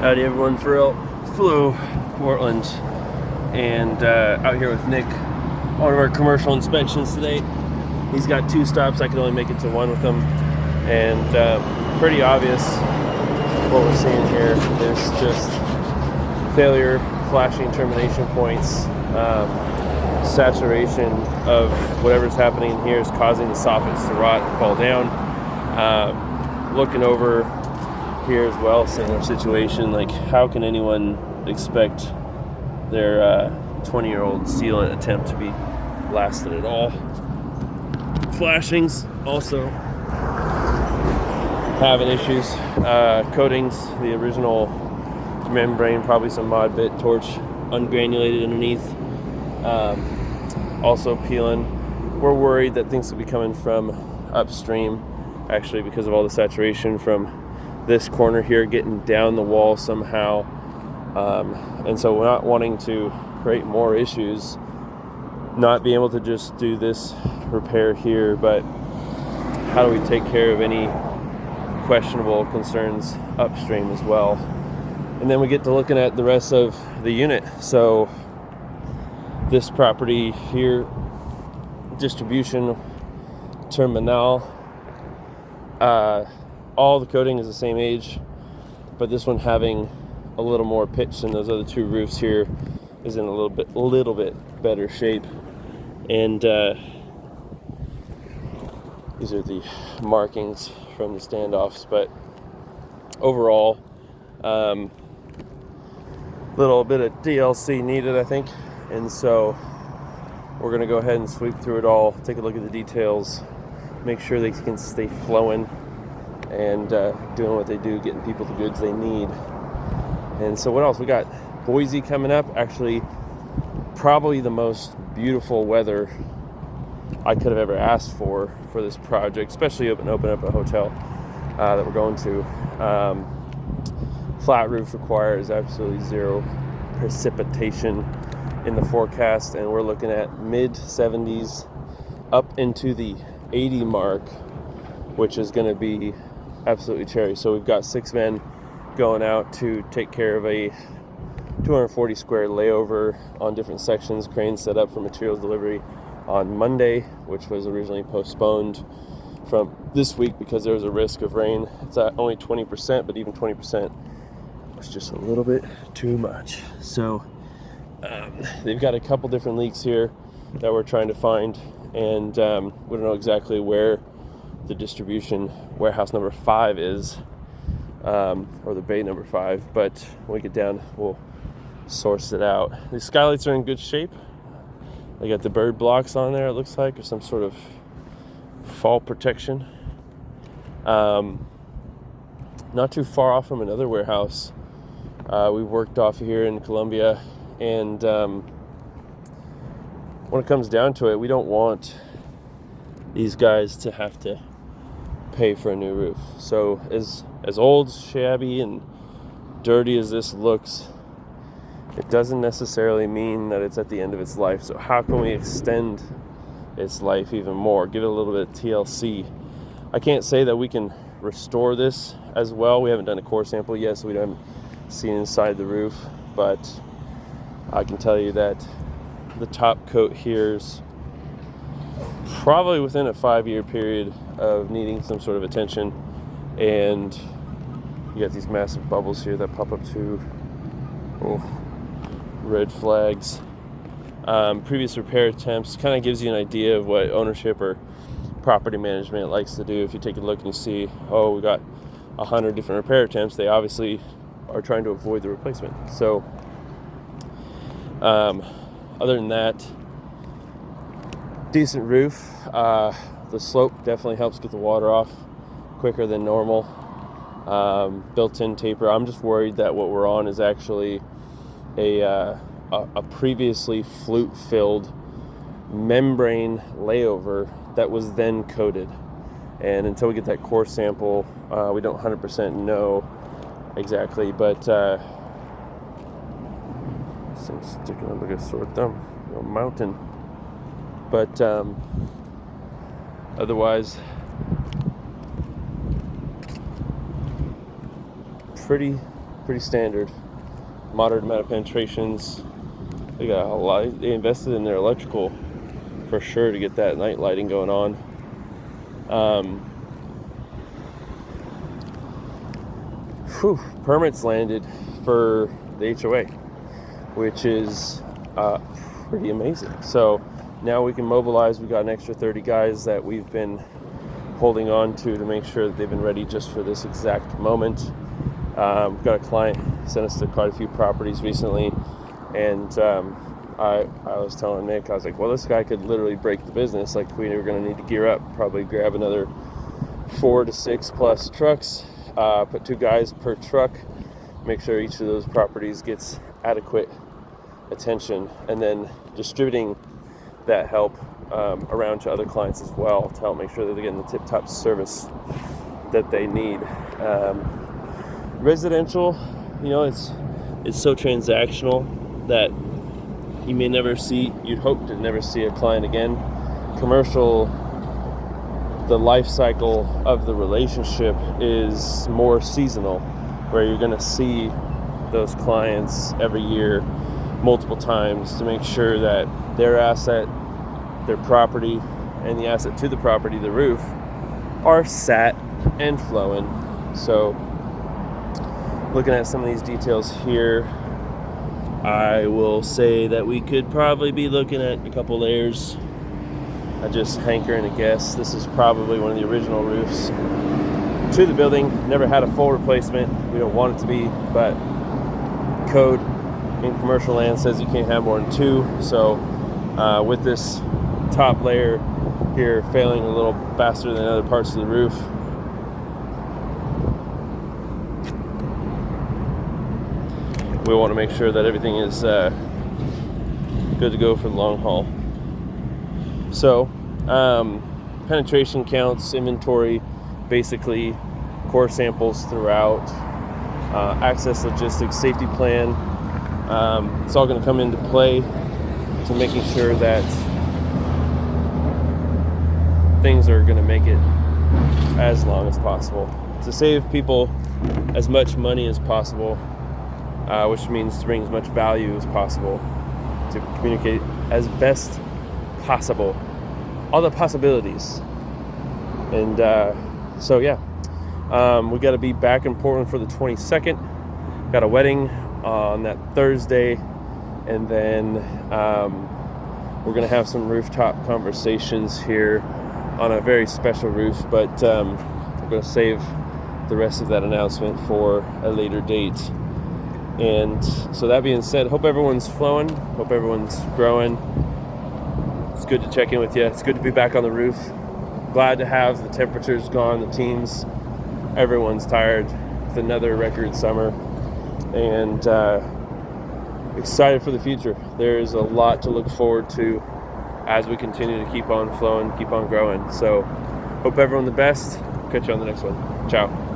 Howdy everyone, Phil, Portland, and out here with Nick on one of our commercial inspections today. He's got 2 stops, I can only make it to 1 with him, and pretty obvious what we're seeing here. There's just failure, flashing termination points, saturation of whatever's happening here is causing the soffits to rot and fall down. Looking over here as well, similar situation. Like, how can anyone expect their 20-year-old sealant attempt to be lasted at all? Flashings also having issues. Coatings, the original membrane, probably some mod bit torch ungranulated underneath, also peeling. We're worried that things will be coming from upstream, actually, because of all the saturation from this corner here getting down the wall somehow, and so we're not wanting to create more issues, not being able to just do this repair here, but how do we take care of any questionable concerns upstream as well? And then we get to looking at the rest of the unit. So this property here, distribution terminal, all the coating is the same age, but this one having a little more pitch than those other 2 roofs here is in a little bit better shape. And these are the markings from the standoffs, but overall, little bit of DLC needed, I think. And so we're gonna go ahead and sweep through it all, take a look at the details, make sure they can stay flowing and doing what they do, getting people the goods they need. And so what else? We got Boise coming up. Actually, probably the most beautiful weather I could have ever asked for this project, especially open up a hotel that we're going to. Flat roof requires absolutely 0 precipitation in the forecast, and we're looking at mid 70s up into the 80 mark, which is going to be absolutely cherry. So we've got 6 men going out to take care of a 240 square layover on different sections, cranes set up for materials delivery on Monday, which was originally postponed from this week because there was a risk of rain. It's at only 20%, but even 20% was just a little bit too much. So they've got a couple different leaks here that we're trying to find, and we don't know exactly where the distribution warehouse number 5 is, or the bay number 5, but when we get down, we'll source it out. The skylights are in good shape. They got the bird blocks on there, it looks like, or some sort of fall protection. Not too far off from another warehouse we worked off here in Columbia, and when it comes down to it, we don't want these guys to have to pay for a new roof. So as old, shabby, and dirty as this looks, it doesn't necessarily mean that it's at the end of its life. So how can we extend its life even more? Give it a little bit of TLC. I can't say that we can restore this as well. We haven't done a core sample yet, so we haven't seen inside the roof, but I can tell you that the top coat here's probably within a 5-year period of needing some sort of attention. And you got these massive bubbles here that pop up too. Red flags. Previous repair attempts kind of gives you an idea of what ownership or property management likes to do. If you take a look and you see, oh, we got 100 different repair attempts, they obviously are trying to avoid the replacement. So other than that, decent roof. The slope definitely helps get the water off quicker than normal. Built-in taper. I'm just worried that what we're on is actually a previously flute-filled membrane layover that was then coated. And until we get that core sample, we don't 100% know exactly. But this thing's sticking up like a sore thumb, a mountain. But otherwise, pretty pretty standard. Moderate amount of penetrations. They got a lot. They invested in their electrical for sure to get that night lighting going on. Permits landed for the HOA, which is pretty amazing. So now we can mobilize. We got an extra 30 guys that we've been holding on to make sure that they've been ready just for this exact moment. We've got a client sent us to quite a few properties recently, and I was telling Nick, I was like, well, this guy could literally break the business. Like, we were going to need to gear up, probably grab another 4 to 6 plus trucks, put 2 guys per truck, make sure each of those properties gets adequate attention, and then distributing that help around to other clients as well to help make sure that they're getting the tip-top service that they need. Residential, it's so transactional that you may never see, you'd hope to never see a client again. Commercial, the life cycle of the relationship is more seasonal, where you're going to see those clients every year multiple times to make sure that their asset, their property, and the asset to the property, the roof, are sat and flowing. So looking at some of these details here, I will say that we could probably be looking at a couple layers. I just hankering a guess. This is probably one of the original roofs to the building. Never had a full replacement. We don't want it to be, but code in commercial land says you can't have more than 2. So with this top layer here failing a little faster than other parts of the roof, we want to make sure that everything is good to go for the long haul. So penetration counts, inventory, basically core samples throughout, access logistics, safety plan. It's all going to come into play to making sure that things are going to make it as long as possible to save people as much money as possible, which means to bring as much value as possible, to communicate as best possible all the possibilities. And we got to be back in Portland for the 22nd. Got a wedding on that Thursday, and then we're going to have some rooftop conversations here on a very special roof, but we're going to save the rest of that announcement for a later date. And so that being said, hope everyone's flowing, hope everyone's growing. It's good to check in with you. It's good to be back on the roof. Glad to have the temperatures gone, the teams, everyone's tired with another record summer, and excited for the future. There's a lot to look forward to as we continue to keep on flowing, keep on growing. So hope everyone the best. Catch you on the next one. Ciao.